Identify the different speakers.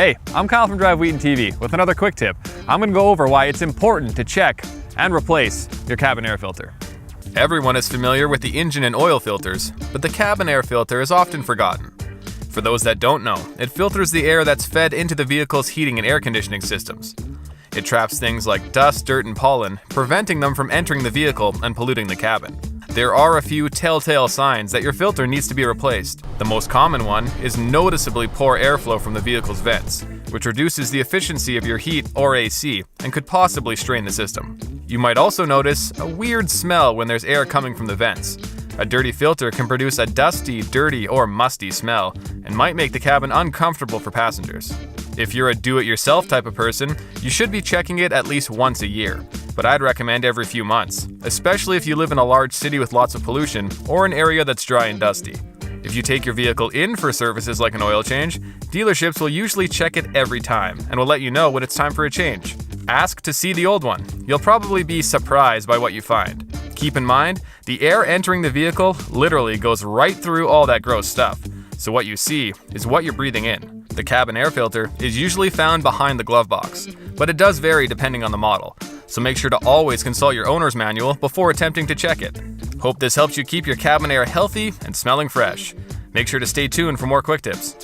Speaker 1: Hey, I'm Kyle from Drive Wheaton TV with another quick tip. I'm going to go over why it's important to check and replace your cabin air filter.
Speaker 2: Everyone is familiar with the engine and oil filters, but the cabin air filter is often forgotten. For those that don't know, it filters the air that's fed into the vehicle's heating and air conditioning systems. It traps things like dust, dirt, and pollen, preventing them from entering the vehicle and polluting the cabin. There are a few telltale signs that your filter needs to be replaced. The most common one is noticeably poor airflow from the vehicle's vents, which reduces the efficiency of your heat or AC and could possibly strain the system. You might also notice a weird smell when there's air coming from the vents. A dirty filter can produce a dusty, dirty, or musty smell and might make the cabin uncomfortable for passengers. If you're a do-it-yourself type of person, you should be checking it at least once a year, but I'd recommend every few months, especially if you live in a large city with lots of pollution or an area that's dry and dusty. If you take your vehicle in for services like an oil change, dealerships will usually check it every time and will let you know when it's time for a change. Ask to see the old one. You'll probably be surprised by what you find. Keep in mind, the air entering the vehicle literally goes right through all that gross stuff, so what you see is what you're breathing in. The cabin air filter is usually found behind the glove box, but it does vary depending on the model, so make sure to always consult your owner's manual before attempting to check it. Hope this helps you keep your cabin air healthy and smelling fresh. Make sure to stay tuned for more quick tips.